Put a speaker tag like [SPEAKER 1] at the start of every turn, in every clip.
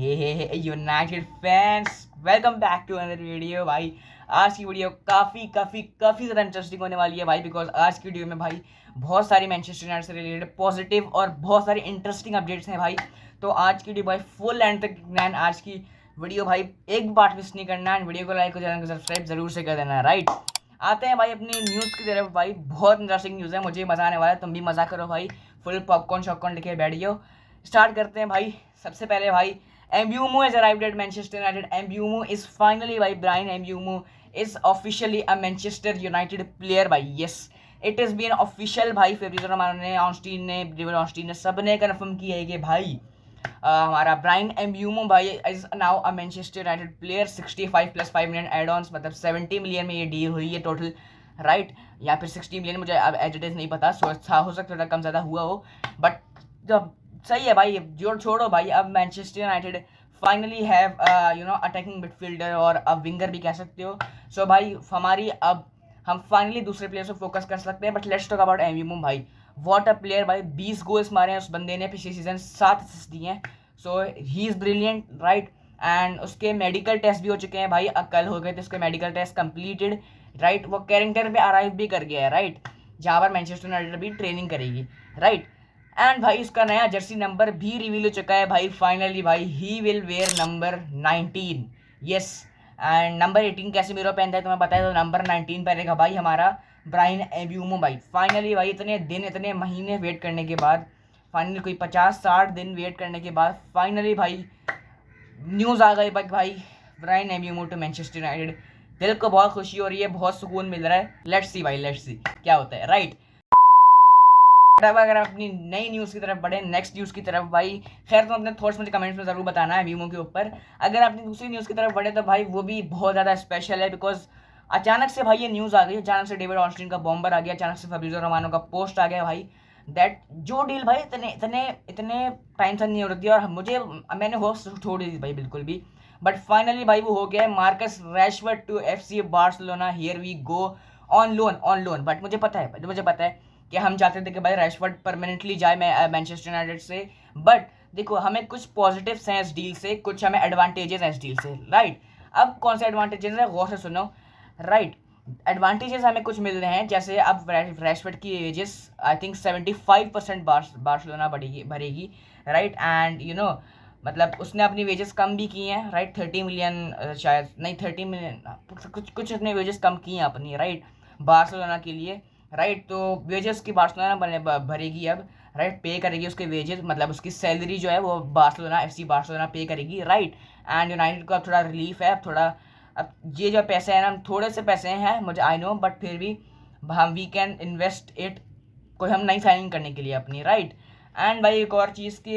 [SPEAKER 1] Hey United fans, welcome back to another video. भाई आज की वीडियो काफ़ी ज़्यादा इंटरेस्टिंग होने वाली है भाई, बिकॉज आज की वीडियो में भाई बहुत सारी मैनचेस्टर यूनाइटेड से रिलेटेड पॉजिटिव और बहुत सारी इंटरेस्टिंग अपडेट्स हैं भाई। तो आज की वीडियो भाई फुल एंड तक नैन आज की वीडियो भाई एक बार मिस नहीं करना है। वीडियो को लाइक और चैनल को सब्सक्राइब जरूर से कर देना है। राइट, आते हैं भाई अपनी न्यूज़ की तरफ। भाई बहुत इंटरेस्टिंग न्यूज़ है, मुझे मज़ा आने वाला है, तुम भी मज़ा करो भाई। फुल पॉपकॉर्न शॉपकॉर्न लेके बैठ जाओ। स्टार्ट करते हैं भाई। सबसे पहले भाई Mbeumo has arrived at Manchester United. Mbeumo is finally by Brian Mbeumo is officially a Manchester United player भाई. Yes, it has been official भाई। फेब्रिज़ो रोमानो ने, ऑस्टिन ने, डेविड ऑस्टिन ने, सब ने कन्फर्म किया है कि भाई हमारा ब्रायन एम्ब्यूमो भाई is now a Manchester United player. 65 + 5 million add ons, मतलब 70 मिलियन में ये डील हुई है टोटल। राइट, या फिर 60 मिलियन, मुझे अब एज इट इज नहीं पता, हो सकता थोड़ा कम ज़्यादा हुआ हो, बट जब सही है भाई। जोड़ छोड़ो भाई, अब Manchester United finally have attacking midfielder और अब विंगर भी कह सकते हो। सो भाई हमारी अब हम फाइनली दूसरे प्लेयर से फोकस कर सकते हैं। बट लेट्स टॉक अबाउट एम्ब्यूमो भाई। व्हाट अ प्लेयर भाई, 20 गोल्स मारे हैं उस बंदे ने पिछले सीजन, 7 असिस्ट दिए हैं। So he is brilliant. Right, and उसके मेडिकल टेस्ट भी हो चुके हैं भाई, कल हो गए थे उसके मेडिकल टेस्ट कंप्लीटेड। राइट, वो कैरेक्टर पे अराइव भी कर गया है। राइट, जहाँ पर मैनचेस्टर यूनाइटेड भी ट्रेनिंग करेगी। राइट, एंड भाई इसका नया जर्सी नंबर भी रिवील हो चुका है भाई। फाइनली भाई he will where number 19। Yes, and number 18 Casemiro पहनता है तुम्हें पता है, तो नंबर 19 पहनेगा भाई हमारा ब्रायन एम्ब्यूमो भाई। फाइनली भाई इतने दिन, इतने महीने वेट करने के बाद, फाइनली कोई 50-60 दिन वेट करने के बाद फाइनली भाई न्यूज़ आ गई भाई ब्रायन एम्ब्यूमो टू मैनचेस्टर यूनाइटेड। दिल को बहुत खुशी हो रही है, बहुत सुकून मिल रहा है। लेट्स सी भाई, लेट्स सी क्या होता है। राइट, अब अगर आप अपनी नई न्यूज़ की तरफ बढ़े, नेक्स्ट न्यूज़ की तरफ भाई, खैर तो अपने थॉट्स मुझे कमेंट्स में ज़रूर बताना है वीमो के ऊपर। अगर अपनी दूसरी न्यूज़ की तरफ बढ़े तो भाई वो भी बहुत ज़्यादा स्पेशल है, बिकॉज अचानक से भाई ये न्यूज़ आ गई, अचानक से डेविड ऑस्टिन का बॉम्बर आ गया, अचानक से फैब्रिज़ो रोमानो का पोस्ट आ गया भाई। दैट जो डील भाई इतने इतने इतने टाइम से नहीं हो रही थी, और मैंने होप्स छोड़ दी थी भाई बिल्कुल भी, बट फाइनली भाई वो हो गया है। Marcus Rashford to FC Barcelona, here we go, on loan. But मुझे पता है कि हम चाहते थे कि भाई रैशफोर्ड परमानेंटली जाए मैनचेस्टर यूनाइटेड से, बट देखो हमें कुछ पॉजिटिव्स हैं इस डील से, कुछ हमें एडवांटेजेस हैं इस डील से। राइट, अब कौन से एडवांटेजेस है गौर से सुनो। राइट, एडवांटेजेस हमें कुछ मिल रहे हैं, जैसे अब रैशफोर्ड की वेजेस आई थिंक 75% बार्सिलोना भरेगी। राइट, एंड मतलब उसने अपनी वेजेस कम भी की हैं। राइट, 30 मिलियन, शायद नहीं 30 मिलियन, कुछ उसने वेजेस कम की हैं अपनी। राइट, बार्सिलोना के लिए। राइट, तो वेजेस की बार्सिलोना भरेगी अब। राइट, पे करेगी उसके वेजेस, मतलब उसकी सैलरी जो है वो FC बार्सिलोना पे करेगी। राइट, एंड यूनाइटेड को अब थोड़ा रिलीफ है, अब थोड़ा, अब ये जो पैसे हैं ना, थोड़े से पैसे हैं मुझे आई नो, बट फिर भी हम वी कैन इन्वेस्ट इट कोई हम नई साइनिंग करने के लिए अपनी। राइट, एंड भाई एक और चीज़ की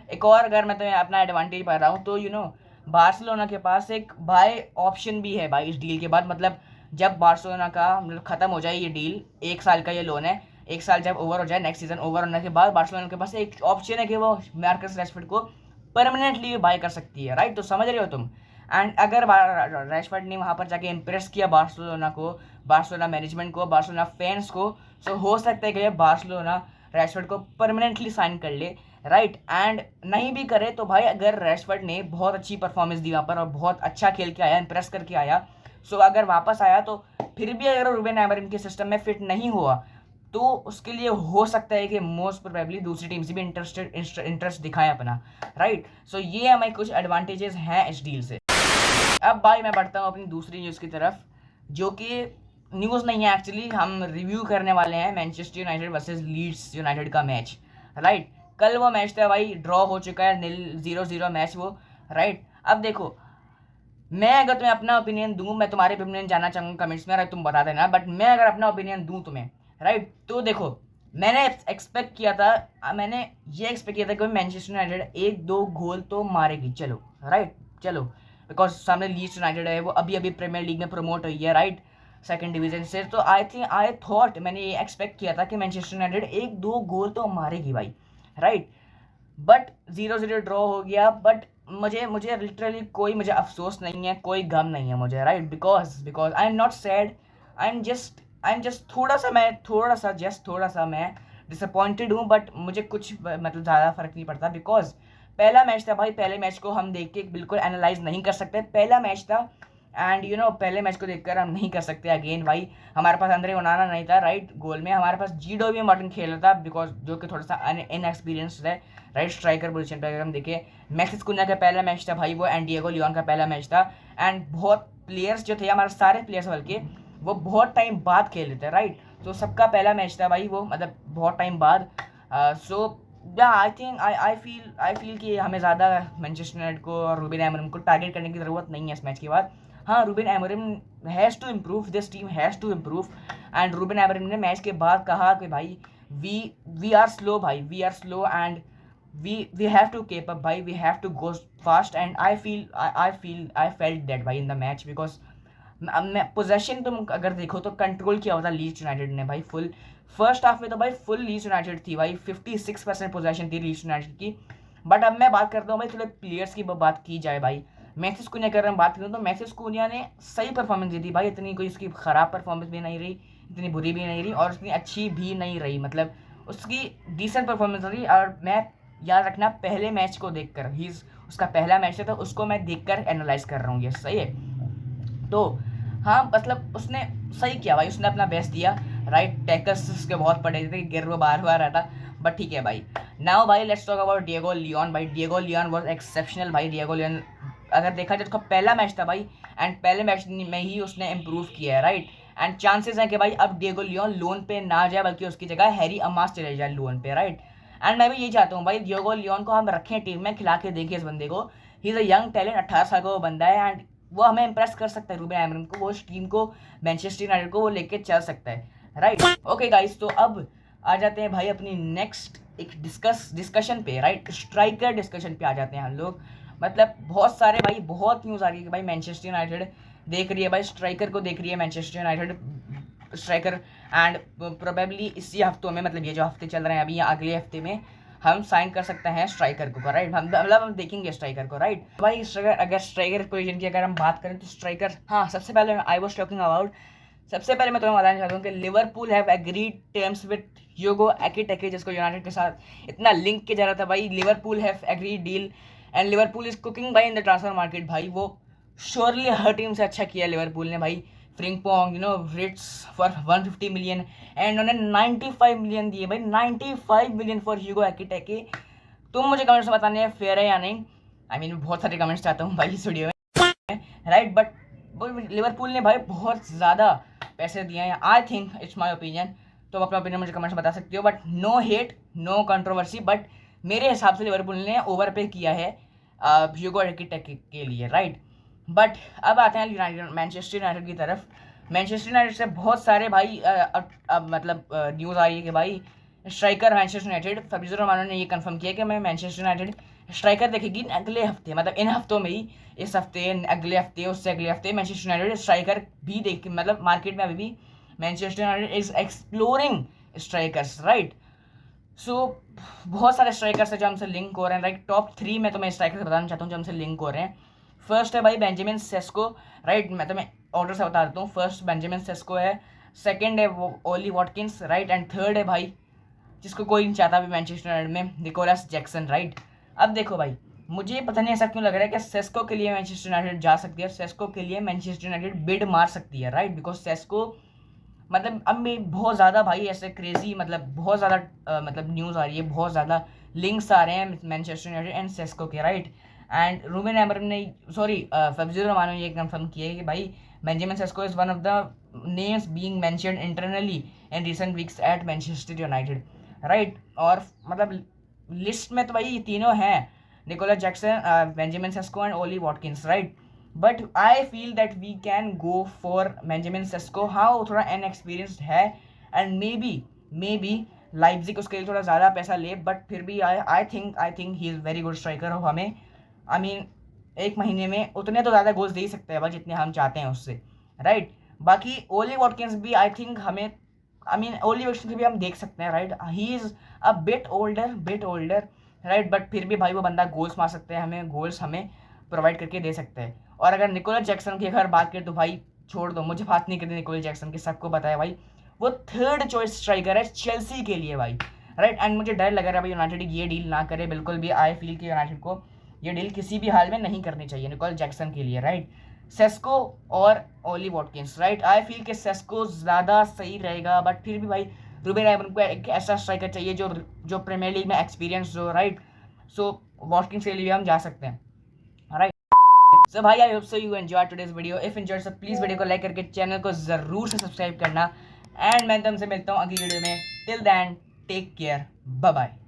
[SPEAKER 1] एक और अगर मैं तुम्हें अपना एडवांटेज बता रहा हूँ तो बार्सिलोना के पास एक बाय ऑप्शन भी है भाई इस डील के बाद। मतलब जब बार्सिलोना का मतलब ख़त्म हो जाए ये डील, 1 साल का ये लोन है, 1 साल जब ओवर हो जाए, नेक्स्ट सीजन ओवर होने के बाद बार्सिलोना के पास एक ऑप्शन है कि वो मार्कस रैशफोर्ड को परमानेंटली बाय कर सकती है। राइट, तो समझ रहे हो तुम। एंड अगर रैशफोर्ड ने वहाँ पर जाके इम्प्रेस किया बार्सिलोना को, बार्सिलोना मैनेजमेंट को, बार्सिलोना फैंस को, सो हो सकता है कि बार्सिलोना रैशफोर्ड को परमानेंटली साइन कर ले। राइट, एंड नहीं भी करे तो भाई अगर रैशफोर्ड ने बहुत अच्छी परफॉर्मेंस दी वहाँ पर और बहुत अच्छा खेल के आया, इंप्रेस करके आया, सो अगर वापस आया तो फिर भी अगर रूबेन अमोरिम के सिस्टम में फिट नहीं हुआ तो उसके लिए हो सकता है कि मोस्ट प्रोबेबली दूसरी टीम से भी इंटरेस्ट दिखाएं अपना। राइट, सो ये हमें कुछ एडवांटेजेस हैं इस डील से। अब भाई मैं बढ़ता हूँ अपनी दूसरी न्यूज़ की तरफ, जो कि न्यूज़ नहीं है एक्चुअली, हम रिव्यू करने वाले हैं Manchester United versus Leeds United का मैच। राइट, कल वो मैच था भाई, ड्रॉ हो चुका है, 0-0 मैच वो। राइट, अब देखो मैं अगर तुम्हें अपना ओपिनियन दूं, मैं तुम्हारे ओपिनियन जानना चाहूँगा कमेंट्स में, अगर तुम बता देना, बट मैं अगर अपना ओपिनियन दूं तुम्हें, राइट, तो देखो मैंने एक्सपेक्ट किया था, मैंने ये एक्सपेक्ट किया था कि मैनचेस्टर यूनाइटेड 1-2 गोल तो मारेगी, चलो। राइट, चलो, बिकॉज सामने लीड्स यूनाइटेड है, वो अभी अभी प्रीमियर लीग में प्रमोट हुई है। राइट, सेकंड डिवीजन से, तो आई थॉट, मैंने ये एक्सपेक्ट किया था कि मैनचेस्टर यूनाइटेड 1-2 गोल तो मारेगी भाई। राइट, बट 0-0 ड्रॉ हो गया, बट मुझे मुझे लिटरली कोई मुझे अफसोस नहीं है, कोई गम नहीं है मुझे। Right, because I am not sad, I am just थोड़ा सा मैं डिसअपॉइंटेड हूँ, बट मुझे कुछ मतलब ज़्यादा फर्क नहीं पड़ता, बिकॉज पहला मैच था भाई, पहले मैच को हम देख के बिल्कुल एनालाइज नहीं कर सकते, पहला मैच था एंड पहले मैच को देखकर हम नहीं कर सकते अगेन भाई। हमारे पास अंदर ओनाना नहीं था राइट गोल में, हमारे पास जी मार्टिन खेल रहा था बिकॉज जो कि थोड़ा सा इनएक्सपीरियंस्ड है राइट स्ट्राइकर पोजीशन पर। अगर हम देखें मैक्सिस कुन्या का पहला मैच था भाई वो, एंड डिएगो लियोन का पहला मैच था। एंड बहुत प्लेयर्स जो थे हमारे सारे प्लेयर्स बल्कि वो बहुत टाइम बाद खेल रहे थे राइट, तो सबका पहला मैच था भाई वो, मतलब बहुत टाइम बाद। सो या आई थिंक आई फील कि हमें ज़्यादा मैनचेस्टर यूनाइटेड को और रूबेन अमोरिम को टारगेट करने की ज़रूरत नहीं है इस मैच के बाद। हाँ, Ruben Amorim has to improve, this team has to improve. And Ruben Amorim ने मैच के बाद कहा कि भाई वी आर स्लो भाई, we are slow and we have to keep up भाई, we have to go fast and I felt that भाई in the match because मैं पोजेशन तुम अगर देखो तो कंट्रोल किया होता लीड्स यूनाइटेड ने भाई फुल। फर्स्ट हाफ में तो भाई फुल लीड्स यूनाइटेड थी भाई, 56% पोजेशन थी लीड्स यूनाइटेड की। बट अब मैं बात करता हूँ भाई थोड़े प्लेयर्स की बात की जाए भाई, मैथ्यूस कुनिया की अगर हम बात करें तो मैथ्यूस कुनिया ने सही परफॉर्मेंस दी थी भाई, इतनी कोई उसकी ख़राब परफॉर्मेंस भी नहीं रही, इतनी बुरी भी नहीं रही और इतनी अच्छी भी नहीं रही, मतलब उसकी डिसेंट परफॉर्मेंस रही। और मैं याद रखना पहले मैच को देखकर ही उसका पहला मैच है तो उसको मैं देखकर एनालाइज कर रहा हूँ, ये सही है। तो हाँ मतलब उसने सही किया भाई, उसने अपना बेस्ट दिया राइट। टैकल्स उसके बहुत पड़े थे, गिर वो बार बार आता, बट ठीक है भाई। नाउ भाई let's talk about Diego Leon भाई, डिएगो लियोन वाज एक्सेप्शनल भाई। डिएगो लियोन अगर देखा जाए उसका पहला मैच था भाई एंड पहले मैच में ही उसने इम्प्रूव किया है राइट। एंड चांसेस हैं कि भाई अब डिएगो लियोन लोन पे ना जाए बल्कि उसकी जगह हैरी अमास चले जाए लोन पे राइट। एंड मैं भी यही चाहता हूँ भाई डिएगो लियोन को हम रखें टीम में, खिला के देखें इस बंदे को, he is a young talent, 18 साल का वो बंदा है एंड वो हमें इंप्रेस कर सकता है रूबेन अमोरिम को, वो उस टीम को मैनचेस्टर यूनाइटेड को वो लेके चल सकता है राइट। ओके गाइस, तो अब आ जाते हैं भाई अपनी नेक्स्ट एक डिस्कशन पे राइट, स्ट्राइकर डिस्कशन पे आ जाते हैं हम लोग। मतलब बहुत सारे भाई बहुत न्यूज़ आ रही है कि भाई मैनचेस्टर यूनाइटेड देख रही है भाई स्ट्राइकर को, देख रही है Manchester United striker. And probably इसी हफ्तों में, मतलब ये जो हफ्ते चल रहे हैं अभी या अगले हफ्ते में हम साइन कर सकते हैं स्ट्राइकर को राइट, हम देखेंगे स्ट्राइकर को राइट भाई। अगर स्ट्राइकर पोजीशन की अगर हम बात करें तो स्ट्राइकर, हाँ सबसे पहले आई वाज टॉकिंग अबाउट, सबसे पहले मैं तुम्हें बताना चाहता हूँ कि Liverpool have agreed terms with ह्यूगो एकिटिके, जिसको यूनाइटेड के साथ इतना लिंक किया जा रहा था भाई। Liverpool have agreed deal and Liverpool is cooking भाई इन द ट्रांसफर मार्केट भाई, वो श्योरली हर टीम से अच्छा किया लिवरपूल ने भाई। फ्रिंगपोंग रेट्स फॉर 150 मिलियन एंड उन्होंने 95 मिलियन दिए भाई, 95 मिलियन फॉर ह्यूगो एकिटिके। तुम मुझे कमेंट्स में बताने फेयर है या नहीं, आई मीन बहुत सारे कमेंट्स चाहता हूँ भाई इस वीडियो में राइट। बट लिवरपूल ने भाई बहुत ज़्यादा पैसे दिए हैं, I think it's my opinion. तो अपना ओपिनियन मुझे कमेंट्स बता सकते हो, but no hate no controversy, but मेरे हिसाब से लिवरपूल ने ओवर पे किया है ह्यूगो एकिटिके के लिए राइट। बट अब आते हैं यूनाइटेड मैनचेस्टर यूनाइटेड की तरफ। मैनचेस्टर यूनाइटेड से बहुत सारे भाई अब मतलब न्यूज़ आ रही है कि भाई स्ट्राइकर मैनचेस्टर यूनाइटेड, फैब्रिज़ो रोमानो ने ये कंफर्म किया कि मैं मैनचेस्टर यूनाइटेड स्ट्राइकर देखेगी अगले हफ्ते, मतलब इन हफ्तों में ही, इस हफ्ते अगले हफ्ते उससे अगले हफ्ते मैनचेस्टर यूनाइटेड स्ट्राइकर भी देख, मतलब मार्केट में अभी भी Manchester United is exploring strikers right. So बहुत सारे स्ट्राइकर्स हैं जो हमसे लिंक हो रहे हैं राइट। टॉप 3 में तो मैं स्ट्राइकर बताना चाहता हूँ जो हमसे लिंक हो रहे हैं। फर्स्ट है भाई बेंजामिन सेस्को राइट, मैं तुम्हें ऑर्डर से बता देता हूँ। फर्स्ट बेंजामिन सेस्को है, सेकंड है वो ओली वॉटकिंस राइट, एंड थर्ड है भाई जिसको कोई नहीं चाहता अभी मैनचेस्टर यूनाइटेड में, निकोलस जैक्सन राइट। अब देखो भाई मुझे पता नहीं ऐसा क्यों लग रहा है कि सेस्को के लिए मैनचेस्टर यूनाइटेड जा सकती है, सेस्को के लिए मैनचेस्टर यूनाइटेड बिड मार सकती है राइट, बिकॉज सेस्को मतलब अब में बहुत ज़्यादा भाई ऐसे क्रेजी, मतलब बहुत ज़्यादा मतलब न्यूज़ आ रही है, बहुत ज़्यादा लिंक्स आ रहे हैं मैनचेस्टर यूनाइटेड एंड सेस्को के राइट। एंड रूबेन अमोरिम ने फैब्रिज़ो रोमानो ने ये कंफर्म किया है कि भाई Benjamin Sesko is one of the names being mentioned internally in recent weeks at Manchester United right. और मतलब लिस्ट में तो भाई ये तीनों हैं, Nicolas Jackson, Benjamin Sesko and Ollie Watkins right. But I feel that we can go for Benjamin Sesko. हाँ वो थोड़ा इनएक्सपीरियंस्ड है एंड मे बी लाइप्जिग उसके लिए थोड़ा ज़्यादा पैसा ले, बट फिर भी I think he is very good striker. और हमें आई मीन एक महीने में उतने तो ज़्यादा गोल्स दे ही सकते हैं भाई जितने हम चाहते हैं उससे राइट। बाकी ओली वॉटकिंस भी आई थिंक हमें, आई मीन ओली वॉटकिंस भी हम देख सकते हैं right, he is a bit older right, but फिर भी भाई वो बंदा गोल्स मार सकते हैं, हमें गोल्स हमें प्रोवाइड करके दे सकते हैं। और अगर निकोलस जैक्सन की अगर बात करें तो भाई छोड़ दो, मुझे बात नहीं करनी निकोलस जैक्सन की, सबको पता है भाई वो थर्ड चॉइस स्ट्राइकर है चेल्सी के लिए भाई। राइट। एंड मुझे डर लग रहा है भाई यूनाइटेड ये डील ना करे बिल्कुल भी। आई फील कि यूनाइटेड को ये डील किसी भी हाल में नहीं करनी चाहिए निकोल जैक्सन के लिए, राइट। सेस्को और ओली वॉटकिंस, राइट। आई फील कि सेस्को ज़्यादा सही रहेगा, बट फिर भी भाई रूबेन अमोरीम को एक ऐसा स्ट्राइकर चाहिए जो प्रीमियर लीग में एक्सपीरियंस हो, राइट। सो वॉटकिंस के लिए हम जा सकते हैं, राइट। सो भाई I hope so you enjoy today's video. If enjoy so please video को लाइक करके चैनल को ज़रूर से सब्सक्राइब करना। एंड मैं तुमसे मिलता हूँ अगली वीडियो में। Till then take care, bye bye.